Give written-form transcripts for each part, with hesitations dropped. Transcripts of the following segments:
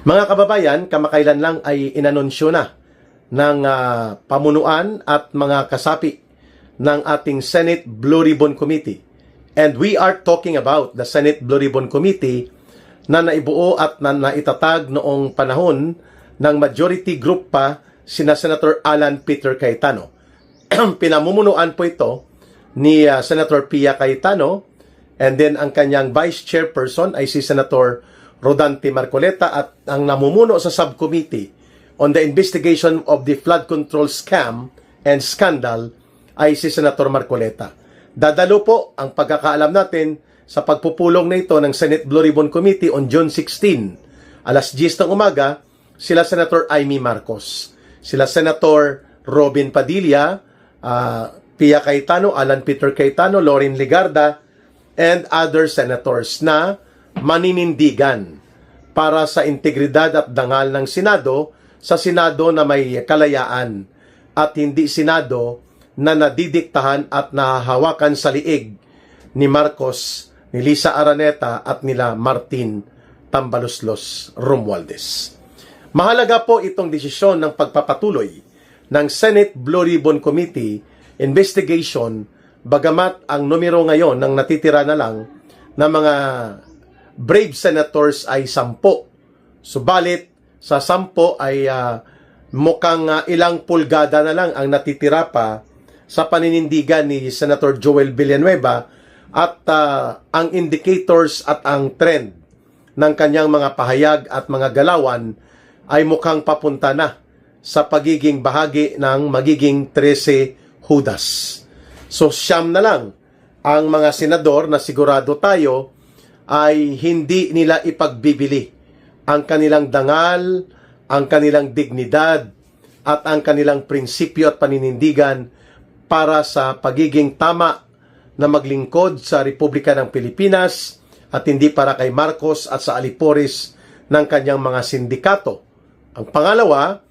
Mga kababayan, kamakailan lang ay inanunsyo na ng pamunuan at mga kasapi ng ating Senate Blue Ribbon Committee. And we are talking about the Senate Blue Ribbon Committee na naibuo at na naitatag noong panahon ng majority group pa sina Senator Alan Peter Cayetano. Pinamumunuan po ito ni Senator Pia Cayetano, and then ang kanyang vice chairperson ay si Senator Rodante Marcoleta, at ang namumuno sa subcommittee on the investigation of the flood control scam and scandal ay si Senator Marcoleta. Dadalo po ang pagkakaalam natin sa pagpupulong na ito ng Senate Blue Ribbon Committee on June 16. Alas 10 ng umaga, sila Senator Amy Marcos, sila Senator Robin Padilla, Pia Cayetano, Alan Peter Cayetano, Loren Legarda, and other senators na maninindigan para sa integridad at dangal ng Senado, sa Senado na may kalayaan at hindi Senado na nadidiktahan at nahahawakan sa liig ni Marcos, ni Lisa Araneta at nila Martin Tambaloslos Romualdez. Mahalaga po itong desisyon ng pagpapatuloy ng Senate Blue Ribbon Committee investigation, bagamat ang numero ngayon ng natitira na lang na mga brave senators ay 10. Subalit sa 10 ay mukhang ilang pulgada na lang ang natitira pa sa paninindigan ni Senator Joel Villanueva, at ang indicators at ang trend ng kanyang mga pahayag at mga galawan ay mukhang papunta na sa pagiging bahagi ng magiging 13 Judas. So siyam na lang ang mga senador na sigurado tayo ay hindi nila ipagbibili ang kanilang dangal, ang kanilang dignidad, at ang kanilang prinsipyo at paninindigan para sa pagiging tama na maglingkod sa Republika ng Pilipinas, at hindi para kay Marcos at sa alipores ng kanyang mga sindikato. Ang pangalawa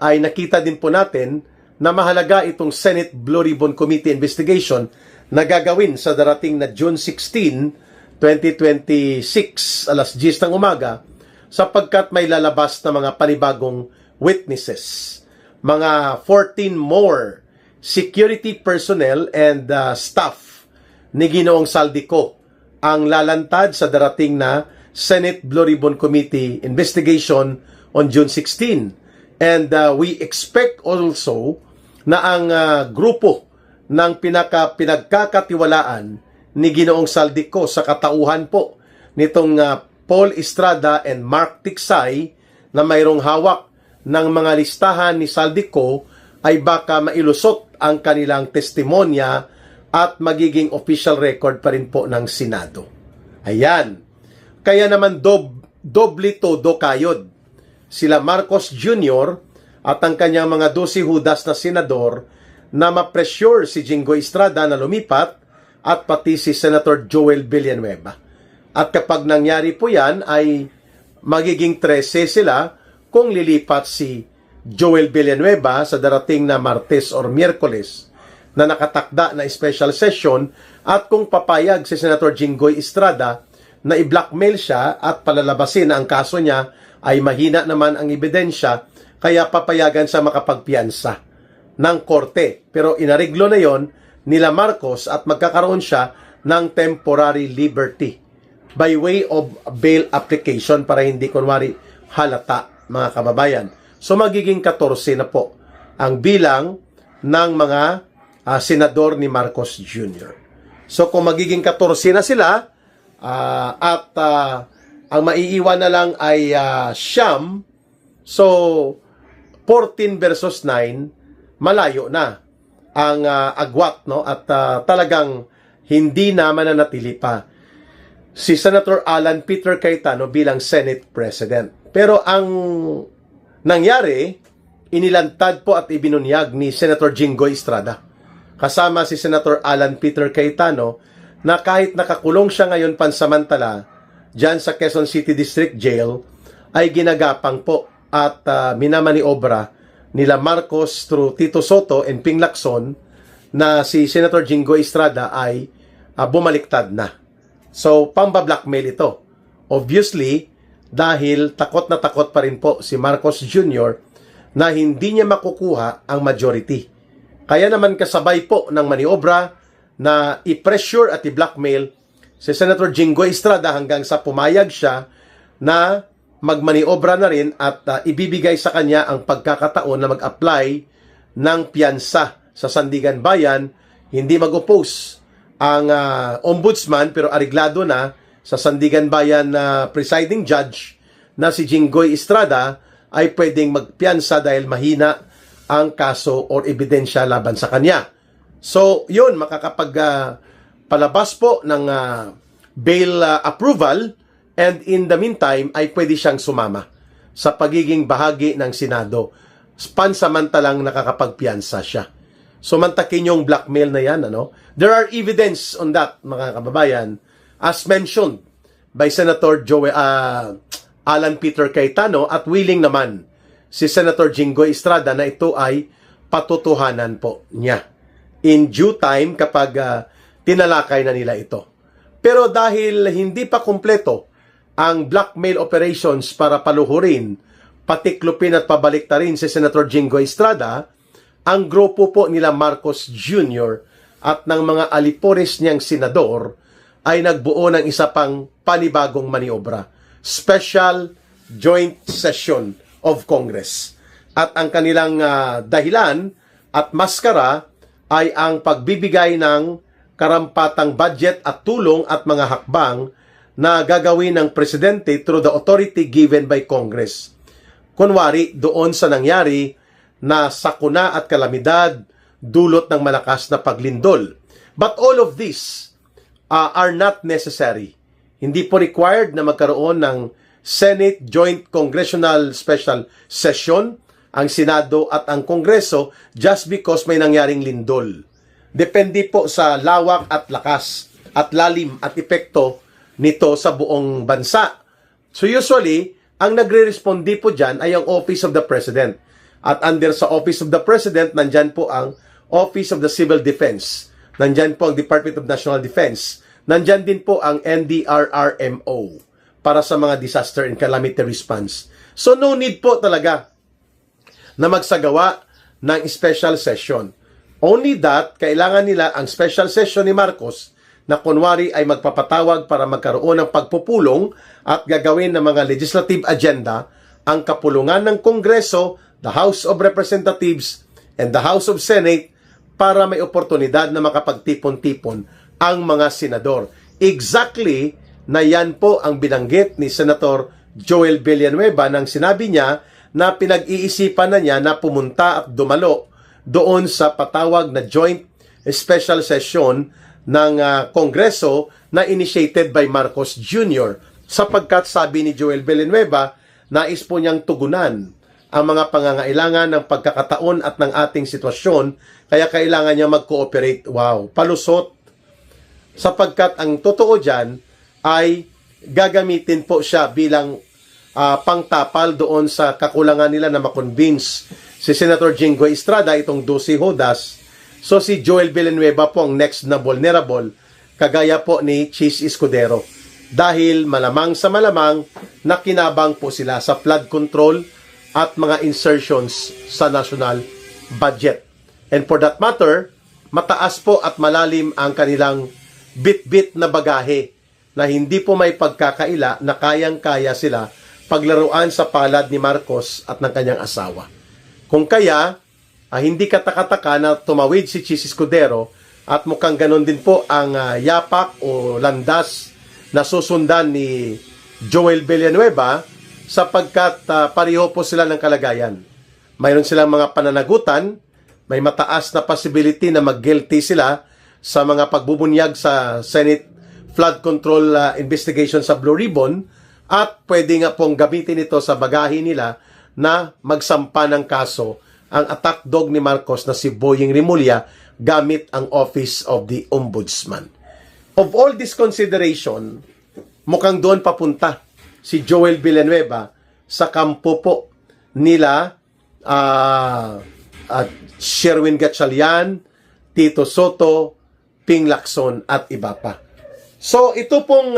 ay nakita din po natin na mahalaga itong Senate Blue Ribbon Committee investigation na gagawin sa darating na June 16, 2026, alas 10 ng umaga, sapagkat may lalabas na mga panibagong witnesses. Mga 14 more security personnel and staff ni Ginoong Saldico ang lalantad sa darating na Senate Blue Ribbon Committee investigation on June 16. And we expect also na ang grupo ng pinagkakatiwalaan ni Ginoong Saldico sa katauhan po nitong Paul Estrada and Mark Tiksay, na mayroong hawak ng mga listahan ni Saldico, ay baka mailusot ang kanilang testimonya at magiging official record pa rin po ng Senado. Ayan. Kaya naman doble todo kayod sila Marcos Jr. at ang kanyang mga 12 Judas na senador na ma-pressure si Jinggoy Estrada na lumipat, at pati si Senator Joel Villanueva. At kapag nangyari po yan, ay magiging 13 sila kung lilipat si Joel Villanueva sa darating na Martes or Miyerkules na nakatakda na special session, at kung papayag si Senator Jinggoy Estrada na i-blackmail siya at palalabasin na ang kaso niya ay mahina naman ang ebidensya, kaya papayagan sa makapagpiyansa ng korte. Pero inariglo na yon nila Marcos at magkakaroon siya ng temporary liberty by way of bail application para hindi kunwari halata, mga kababayan. So magiging 14 na po ang bilang ng mga senador ni Marcos Jr. So kung magiging 14 na sila at ang maiiwan na lang ay siyam, so 14 versus 9, malayo na ang agwat, no? At talagang hindi na mananatili pa si Senator Alan Peter Cayetano bilang Senate President. Pero ang nangyari, inilantad po at ibinunyag ni Senator Jinggoy Estrada kasama si Senator Alan Peter Cayetano na kahit nakakulong siya ngayon pansamantala dyan sa Quezon City District Jail, ay ginagapang po at minamaniobra nila Marcos through Tito Soto and Ping Lacson na si Senator Jinggoy Estrada ay bumaliktad na. So, pamba-blackmail ito. Obviously, dahil takot na takot pa rin po si Marcos Jr. na hindi niya makukuha ang majority. Kaya naman kasabay po ng maniobra na i-pressure at i-blackmail si Senator Jinggoy Estrada hanggang sa pumayag siya na magmaniobra na rin at ibibigay sa kanya ang pagkakataon na mag-apply ng piyansa sa Sandigan Bayan. Hindi mag-oppose ang ombudsman pero ariglado na sa Sandigan Bayan na presiding judge na si Jinggoy Estrada ay pwedeng magpiyansa dahil mahina ang kaso or ebidensya laban sa kanya. So, yun, palabas po ng bail approval, and in the meantime ay pwede siyang sumama sa pagiging bahagi ng Senado. Pansamantalang nakakapagpiyansa siya. So, mantakin yung blackmail na yan. There are evidence on that, mga kababayan, as mentioned by Senator Alan Peter Cayetano, at willing naman si Senator Jinggoy Estrada na ito ay patotohanan po niya in due time kapag tinalakay na nila ito. Pero dahil hindi pa kumpleto ang blackmail operations para paluhurin, patiklupin at pabaliktarin si Senator Jinggoy Estrada, ang grupo po nila Marcos Jr. at ng mga alipores niyang senador ay nagbuo ng isa pang panibagong maniobra, Special Joint Session of Congress. At ang kanilang dahilan at maskara ay ang pagbibigay ng karampatang budget at tulong at mga hakbang na gagawin ng presidente through the authority given by Congress. Kunwari, doon sa nangyari na sakuna at kalamidad dulot ng malakas na paglindol. But all of this are not necessary. Hindi po required na magkaroon ng Senate Joint Congressional Special Session ang Senado at ang Kongreso just because may nangyaring lindol. Depende po sa lawak at lakas at lalim at epekto nito sa buong bansa. So usually, ang nagre-respondi po dyan ay ang Office of the President. At under sa Office of the President, nandyan po ang Office of the Civil Defense. Nandyan po ang Department of National Defense. Nandyan din po ang NDRRMO para sa mga disaster and calamity response. So no need po talaga na magsagawa ng special session. Only that, kailangan nila ang special session ni Marcos na kunwari ay magpapatawag para magkaroon ng pagpupulong at gagawin ng mga legislative agenda ang kapulungan ng Kongreso, the House of Representatives, and the House of Senate para may oportunidad na makapagtipon-tipon ang mga senador. Exactly na yan po ang binanggit ni Senator Joel Villanueva nang sinabi niya na pinag-iisipan na niya na pumunta at dumalo doon sa patawag na joint special session ng Kongreso na initiated by Marcos Jr. Sapagkat sabi ni Joel Villanueva, nais po niyang tugunan ang mga pangangailangan ng pagkakataon at ng ating sitwasyon, kaya kailangan niya mag-cooperate. Wow, palusot. Sapagkat ang totoo dyan ay gagamitin po siya bilang pangtapal doon sa kakulangan nila na makonvince si Senator Jinggoy Estrada, itong Dusi Hodas. So si Joel Villanueva po ang next na vulnerable, kagaya po ni Chis Escudero. Dahil malamang sa malamang nakinabang po sila sa flood control at mga insertions sa national budget. And for that matter, mataas po at malalim ang kanilang bit-bit na bagahe na hindi po may pagkakaila na kayang-kaya sila paglaruan sa palad ni Marcos at ng kanyang asawa. Kung kaya, hindi katakataka na tumawid si Chis Escudero at mukhang ganon din po ang yapak o landas na susundan ni Joel Villanueva sapagkat pareho po sila ng kalagayan. Mayroon silang mga pananagutan, may mataas na possibility na mag-guilty sila sa mga pagbubunyag sa Senate flood control investigation sa Blue Ribbon at pwede nga pong gamitin ito sa bagahe nila na magsampa ng kaso ang attack dog ni Marcos na si Boying Rimulya gamit ang Office of the Ombudsman. Of all this consideration, mukhang doon papunta si Joel Villanueva sa kampo po nila Sherwin Gatchalian, Tito Soto, Ping Lacson at iba pa. So ito pong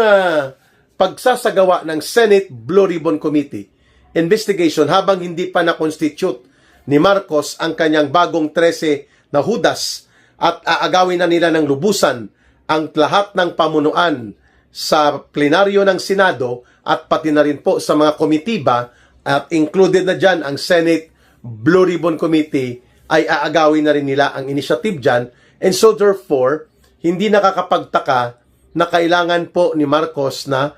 pagsasagawa ng Senate Blue Ribbon Committee investigation habang hindi pa na-constitute ni Marcos ang kanyang bagong 13 na hudas at aagawin na nila ng lubusan ang lahat ng pamunuan sa plenaryo ng Senado at pati na rin po sa mga komitiba at included na dyan ang Senate Blue Ribbon Committee ay aagawin na rin nila ang initiative dyan. And so therefore, hindi nakakapagtaka na kailangan po ni Marcos na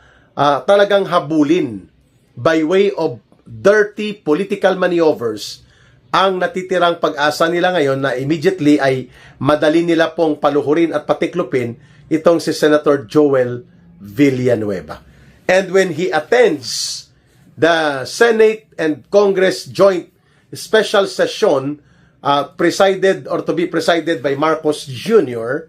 talagang habulin by way of dirty political maneuvers ang natitirang pag-asa nila ngayon na immediately ay madali nila pong paluhurin at patiklupin itong si Senator Joel Villanueva. And when he attends the Senate and Congress joint special session presided or to be presided by Marcos Jr.,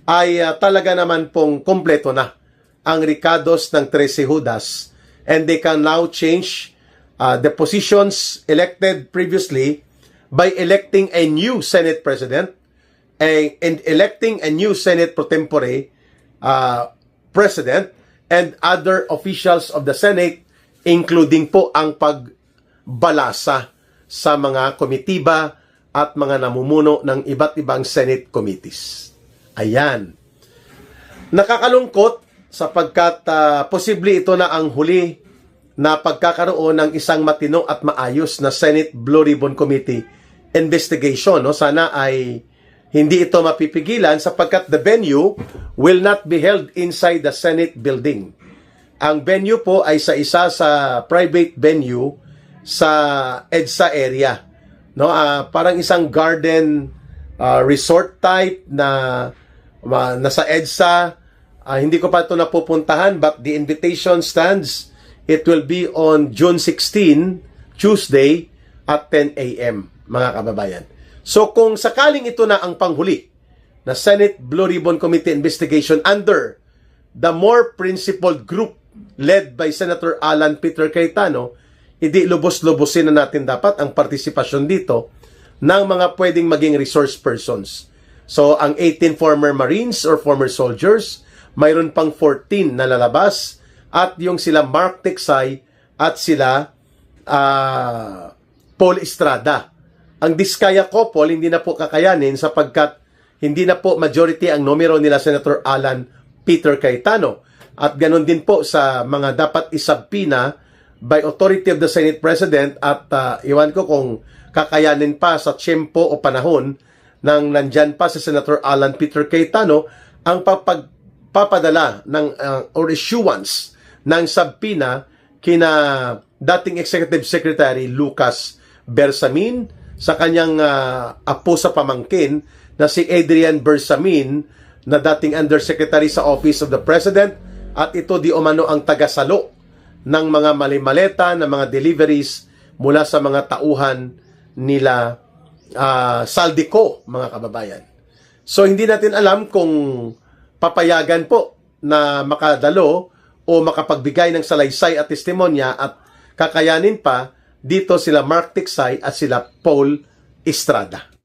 ay talaga naman pong kompleto na ang rikados ng 13 Judas, and they can now change the positions elected previously by electing a new Senate President and electing a new Senate pro tempore President and other officials of the Senate, including po ang pagbalasa sa mga komitiba at mga namumuno ng iba't ibang Senate committees. Ayan. Nakakalungkot sapagkat posible ito na ang huli na pagkakaroon ng isang matino at maayos na Senate Blue Ribbon Committee investigation. No? Sana ay hindi ito mapipigilan sapagkat the venue will not be held inside the Senate building. Ang venue po ay sa isa sa private venue sa EDSA area. No? Parang isang garden resort type na nasa EDSA. Hindi ko pa ito napupuntahan but the invitation stands. It will be on June 16, Tuesday at 10 a.m. mga kababayan. So kung sakaling ito na ang panghuli na Senate Blue Ribbon Committee investigation under the more principled group led by Senator Alan Peter Cayetano, hindi lubos-lubusin na natin dapat ang partisipasyon dito ng mga pwedeng maging resource persons. So ang 18 former Marines or former soldiers, mayroon pang 14 na lalabas at yung sila Mark Tiksay at sila Paul Estrada. Ang Diskaya couple hindi na po kakayanin sapagkat hindi na po majority ang numero nila Senator Alan Peter Cayetano. At ganoon din po sa mga dapat isabpina by authority of the Senate President at iwan ko kung kakayanin pa sa tiyempo o panahon nang nandyan pa si Senator Alan Peter Cayetano ang papadala ng or issuance ng sabpina kina dating Executive Secretary Lucas Bersamin sa kanyang apo sa pamangkin na si Adrian Bersamin na dating Undersecretary sa Office of the President at ito di umano ang tagasalo ng mga malimaleta na mga deliveries mula sa mga tauhan nila Saldico, mga kababayan. So hindi natin alam kung papayagan po na makadalo o makapagbigay ng salaysay at testimonya at kakayanin pa dito sila Mark Tiksay at sila Paul Estrada.